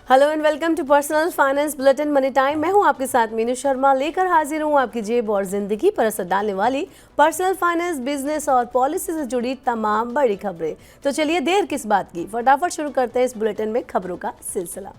Hello and welcome to personal finance bulletin money time. मैं हूं आपके साथ मीनू शर्मा, लेकर हाजिर हूं आपकी जेब और जिंदगी पर असर डालने वाली पर्सनल फाइनेंस, बिजनेस और पॉलिसी से जुड़ी तमाम बड़ी खबरें। तो चलिए देर किस बात की, फटाफट शुरू करते हैं इस बुलेटिन में खबरों का सिलसिला।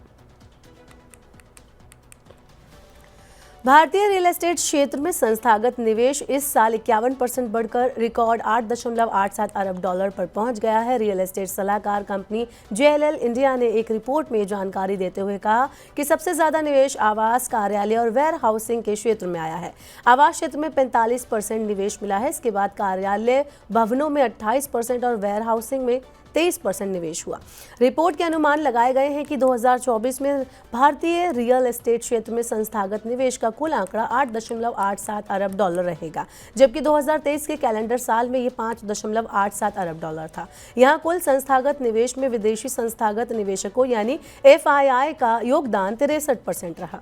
भारतीय रियल एस्टेट क्षेत्र में संस्थागत निवेश इस साल 51% बढ़कर रिकॉर्ड 8.87 अरब डॉलर पर पहुंच गया है। रियल एस्टेट सलाहकार कंपनी JLL इंडिया ने एक रिपोर्ट में जानकारी देते हुए कहा कि सबसे ज्यादा निवेश आवास, कार्यालय और वेयर हाउसिंग के क्षेत्र में आया है। आवास क्षेत्र में 45% निवेश मिला है। इसके बाद कार्यालय भवनों में 28% और वेयर हाउसिंग में 23% निवेश हुआ। रिपोर्ट के अनुमान लगाए गए हैं कि 2024 में भारतीय रियल एस्टेट क्षेत्र में संस्थागत निवेश का कुल आंकड़ा 8.87 अरब डॉलर रहेगा, जबकि 2023 के कैलेंडर साल में ये 5.87 अरब डॉलर था। यहाँ कुल संस्थागत निवेश में विदेशी संस्थागत निवेशकों यानी FII का योगदान 63% रहा।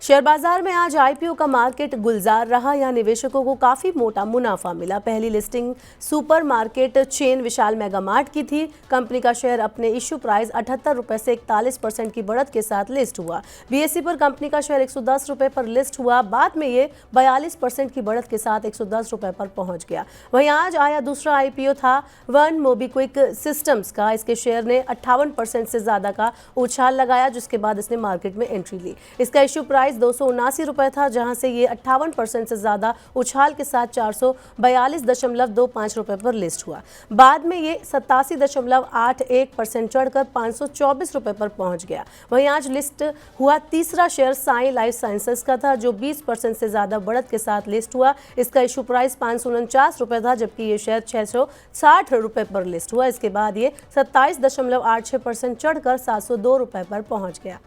शेयर बाजार में आज IPO का मार्केट गुलजार रहा। यहाँ निवेशकों को काफी मोटा मुनाफा मिला। पहली लिस्टिंग सुपर मार्केट चेन विशाल मेगा मार्ट की थी। कंपनी का शेयर अपने इश्यू प्राइस 78 रुपए से 41% की बढ़त के साथ लिस्ट हुआ। BSE पर कंपनी का शेयर 110 रुपए पर लिस्ट हुआ। बाद में ये 42% की बढ़त के साथ 110 रुपए पर पहुंच गया। वहीं आज आया दूसरा IPO था वन मोबीक्विक सिस्टम्स का। इसके शेयर ने 58% से ज्यादा का उछाल लगाया, जिसके बाद इसने मार्केट में एंट्री ली। इसका इश्यू प्राइस 279 रुपए था, जहां से ये 58% से ज्यादा उछाल के साथ 442.25 रुपए पर लिस्ट हुआ। बाद में ये 87.81% चढ़कर 524 रुपए पर पहुंच गया। वहीं आज लिस्ट हुआ तीसरा शेयर साई लाइफ साइंसेज का था, जो 20% से ज्यादा बढ़त के साथ लिस्ट हुआ। इसका इश्यू प्राइस 549 रुपए था, जबकि ये शेयर 660 रुपए पर लिस्ट हुआ। इसके बाद ये 27.86% चढ़कर 702 रुपए पर पहुंच गया।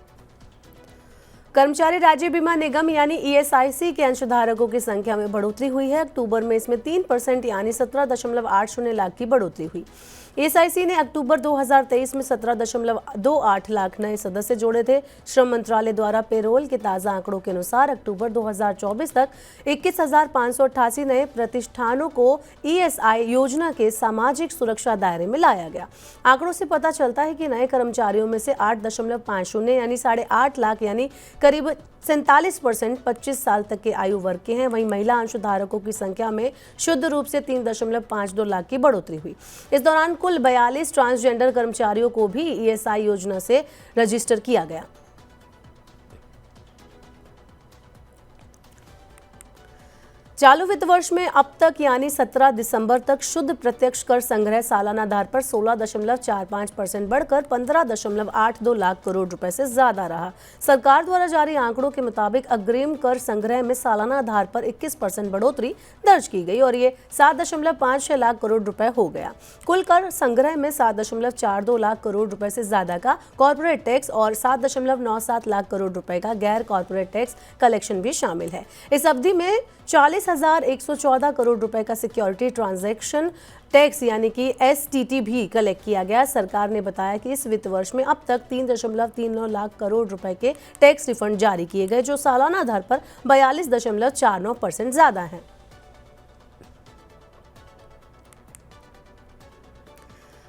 कर्मचारी राज्य बीमा निगम यानी ESIC के अंशधारकों की संख्या में बढ़ोतरी हुई है। अक्टूबर में इसमें 3% यानी 17.80 लाख की बढ़ोतरी हुई। ESIC ने अक्टूबर 2023 में 17.28 लाख नए सदस्य जोड़े थे। श्रम मंत्रालय द्वारा पेरोल के ताजा आंकड़ों के अनुसार अक्टूबर 2024 तक 21,588 नए प्रतिष्ठानों को ESI योजना के सामाजिक सुरक्षा दायरे में लाया गया। आंकड़ों से पता चलता है कि नए कर्मचारियों में से 8.50 यानी 8.5 लाख यानी करीब 47% 25 साल तक के आयु वर्ग के हैं। वहीं महिला अंशधारकों की संख्या में शुद्ध रूप से 3.52 लाख की बढ़ोतरी हुई। इस दौरान कुल 42 ट्रांसजेंडर कर्मचारियों को भी ESI योजना से रजिस्टर किया गया। चालू वित्त वर्ष में अब तक यानी 17 दिसंबर तक शुद्ध प्रत्यक्ष कर संग्रह सालाना आधार पर 16.45% बढ़कर 15.82 लाख करोड़ रुपए से ज्यादा रहा। सरकार द्वारा जारी आंकड़ों के मुताबिक अग्रिम कर संग्रह में सालाना आधार पर 21% बढ़ोतरी दर्ज की गई और ये 7.56 लाख करोड़ रुपए हो गया। कुल कर संग्रह में 7.42 लाख करोड़ रुपए से ज्यादा का कॉर्पोरेट टैक्स और 7.97 लाख करोड़ रुपए का गैर कॉर्पोरेट टैक्स कलेक्शन भी शामिल है। इस अवधि में 40,114 करोड़ रुपए का सिक्योरिटी ट्रांजैक्शन टैक्स यानी कि STT भी कलेक्ट किया गया। सरकार ने बताया कि इस वित्त वर्ष में अब तक 3.39 लाख करोड़ रुपए के टैक्स रिफंड जारी किए गए, जो सालाना आधार पर 42.49% ज्यादा है।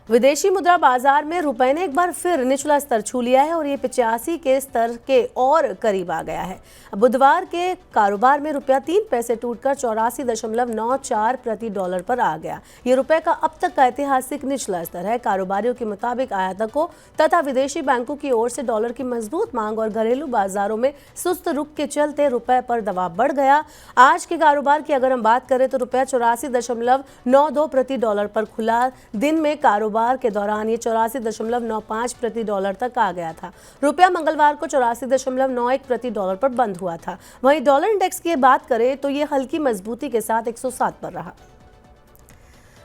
विदेशी मुद्रा बाजार में रुपए ने एक बार फिर निचला स्तर छू लिया है और ये 85 के स्तर के और करीब आ गया है। बुधवार के कारोबार में रुपया 3 पैसे टूटकर 84.94 प्रति डॉलर पर आ गया। ये रुपए का अब तक का ऐतिहासिक निचला स्तर है। कारोबारियों के मुताबिक आयातकों तथा विदेशी बैंकों की ओर से डॉलर की मजबूत मांग और घरेलू बाजारों में सुस्त रुख के चलते रुपए पर दबाव बढ़ गया। आज के कारोबार की अगर हम बात करें तो रुपया 84.92 प्रति डॉलर पर खुला। दिन में कारोबार के दौरान ये 84.95 प्रति डॉलर तक आ गया था। रुपया मंगलवार को 84.91 प्रति डॉलर पर बंद हुआ था। वहीं डॉलर इंडेक्स की बात करें तो ये हल्की मजबूती के साथ 107 पर रहा।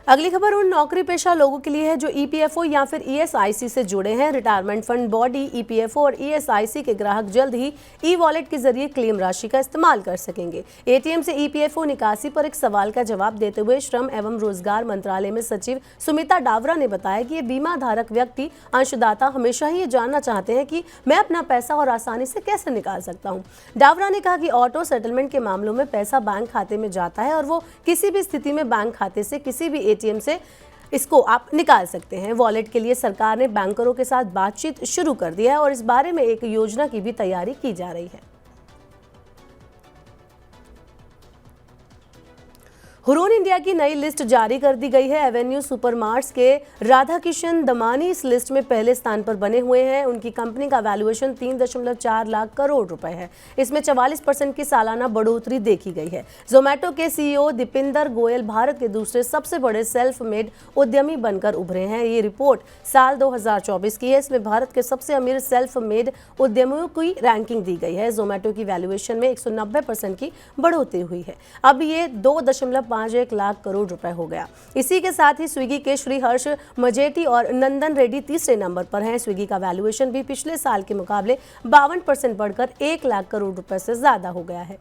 अगली खबर उन नौकरी पेशा लोगों के लिए है जो EPFO या फिर ESIC से जुड़े हैं। रिटायरमेंट फंड बॉडी EPFO और ESIC के ग्राहक जल्द ही ई-वॉलेट के जरिए क्लेम राशि का इस्तेमाल कर सकेंगे। ATM से EPFO निकासी पर एक सवाल का जवाब देते हुए श्रम एवं रोजगार मंत्रालय में सचिव सुमिता डावरा ने बताया कि ये बीमा धारक व्यक्ति अंशदाता हमेशा ही ये जानना चाहते हैं कि मैं अपना पैसा और आसानी से कैसे निकाल सकता हूँ। डावरा ने कहा कि ऑटो सेटलमेंट के मामलों में पैसा बैंक खाते में जाता है और वो किसी भी स्थिति में बैंक खाते से किसी भी ATM से इसको आप निकाल सकते हैं। वॉलेट के लिए सरकार ने बैंकरों के साथ बातचीत शुरू कर दी है और इस बारे में एक योजना की भी तैयारी की जा रही है। हुरोन इंडिया की नई लिस्ट जारी कर दी गई है। एवेन्यू सुपरमार्ट्स के राधाकिशन दमानी इस लिस्ट में पहले स्थान पर बने हुए हैं। उनकी कंपनी का वैल्यूएशन 3.4 लाख करोड़ रुपए है। इसमें 44% की सालाना बढ़ोतरी देखी गई है। जोमेटो के सीईओ दीपिंदर गोयल भारत के दूसरे सबसे बड़े सेल्फ मेड उद्यमी बनकर उभरे हैं। ये रिपोर्ट साल 2024 की है। इसमें भारत के सबसे अमीर सेल्फ मेड उद्यमियों की रैंकिंग दी गई है। जोमेटो की वैल्यूएशन में 190% की बढ़ोतरी हुई है। अब ये 2.51 लाख करोड़ रुपए हो गया। इसी के साथ ही स्विगी के श्री हर्ष मजेटी और नंदन रेड्डी तीसरे नंबर पर हैं। स्विगी का वैल्यूएशन भी पिछले साल के मुकाबले 52% बढ़कर 1 लाख करोड़ रुपए से ज्यादा हो गया है।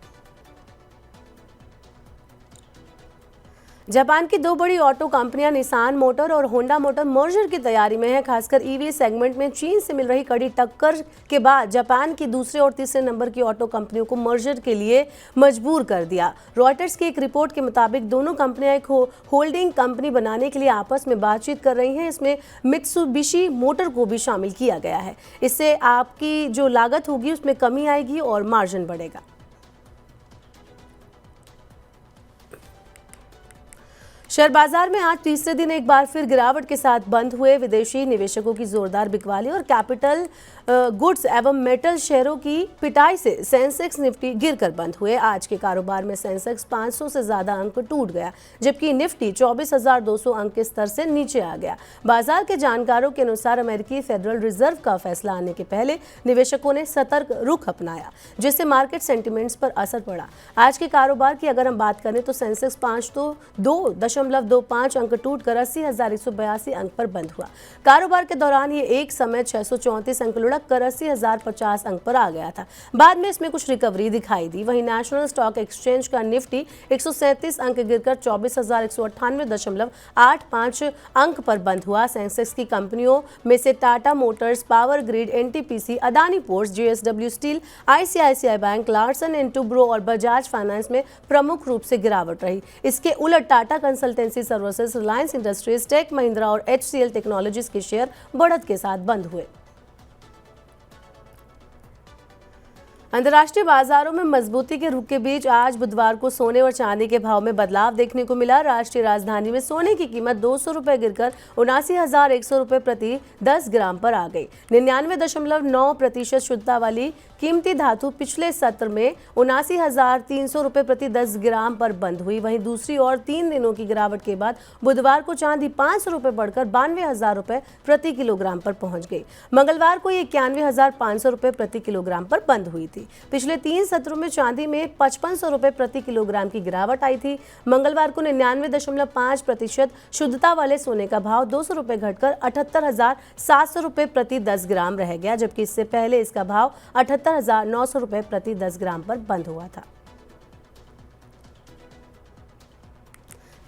जापान की दो बड़ी ऑटो कंपनियां निसान मोटर और होंडा मोटर मर्जर की तैयारी में है। खासकर ईवी सेगमेंट में चीन से मिल रही कड़ी टक्कर के बाद जापान की दूसरे और तीसरे नंबर की ऑटो कंपनियों को मर्जर के लिए मजबूर कर दिया। रॉयटर्स की एक रिपोर्ट के मुताबिक दोनों कंपनियां एक होल्डिंग कंपनी बनाने के लिए आपस में बातचीत कर रही हैं। इसमें मित्सुबिशी मोटर को भी शामिल किया गया है। इससे आपकी जो लागत होगी उसमें कमी आएगी और मार्जिन बढ़ेगा। शेयर बाजार में आज तीसरे दिन एक बार फिर गिरावट के साथ बंद हुए। विदेशी निवेशकों की जोरदार बिकवाली और कैपिटल गुड्स एवं मेटल शेयरों की पिटाई से सेंसेक्स निफ्टी गिरकर बंद हुए। आज के कारोबार में सेंसेक्स 500 से ज्यादा अंक टूट गया, जबकि निफ्टी 24,200 अंक के स्तर से नीचे आ गया। बाजार के जानकारों के अनुसार अमेरिकी फेडरल रिजर्व का फैसला आने के पहले निवेशकों ने सतर्क रुख अपनाया, जिससे मार्केट सेंटिमेंट्स पर असर पड़ा। आज के कारोबार की अगर हम बात करें तो सेंसेक्स 2.25 अंक टूटकर 80,182 अंक पर बंद हुआ। कारोबार के दौरान ये एक समय 634 अंक लुढ़क कर 80,050 अंक पर आ गया था। बाद में इसमें कुछ रिकवरी दिखाई दी। वहीं नेशनल स्टॉक एक्सचेंज का निफ्टी 137 अंक गिरकर 24,198.85 अंक पर बंद हुआ। सेंसेक्स की कंपनियों में से Tata Motors, power grid, NTPC, Adani ports, JSW steel, ICICI bank, Larsen and Toubro और बजाज फाइनेंस में प्रमुख रूप से गिरावट रही। इसके उलट Tata Consultancy Services, Reliance Industries, Tech Mahindra और एचसीएल टेक्नोलॉजीज के शेयर बढ़त के साथ बंद हुए। अंतर्राष्ट्रीय बाजारों में मजबूती के रुख के बीच आज बुधवार को सोने और चांदी के भाव में बदलाव देखने को मिला। राष्ट्रीय राजधानी में सोने की कीमत 200 रुपए गिरकर 79,100 रुपए प्रति 10 ग्राम पर आ गई। 99.9% शुद्धता वाली कीमती धातु पिछले सत्र में 79,300 रुपए प्रति 10 ग्राम पर बंद हुई। वहीं दूसरी ओर 3 दिनों की गिरावट के बाद बुधवार को चांदी 500 रुपए बढ़कर 92,000 रुपए प्रति किलोग्राम पर पहुंच गई। मंगलवार को ये 91,500 रुपए प्रति किलोग्राम पर बंद हुई थी। पिछले 3 सत्रों में चांदी में 5500 रुपए प्रति किलोग्राम की गिरावट आई थी। मंगलवार को 99.5% शुद्धता वाले सोने का भाव 200 रुपए घटकर 78,700 रुपए प्रति 10 ग्राम रह गया, जबकि इससे पहले इसका भाव 78,900 रुपए प्रति 10 ग्राम पर बंद हुआ था।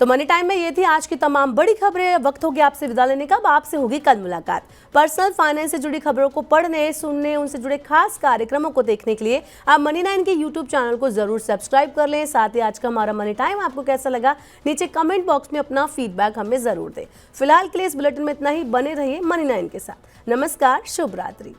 तो मनी टाइम में ये थी आज की तमाम बड़ी खबरें। वक्त हो गया आपसे विदा लेने का। अब आपसे होगी कल मुलाकात। पर्सनल फाइनेंस से जुड़ी खबरों को पढ़ने, सुनने, उनसे जुड़े खास कार्यक्रमों को देखने के लिए आप मनी 9 के यूट्यूब चैनल को जरूर सब्सक्राइब कर लें। साथ ही आज का हमारा मनी टाइम आपको कैसा लगा नीचे कमेंट बॉक्स में अपना फीडबैक हमें जरूर दें। फिलहाल के लिए इस बुलेटिन में इतना ही। बने रहिए मनी 9 के साथ। नमस्कार, शुभ रात्रि।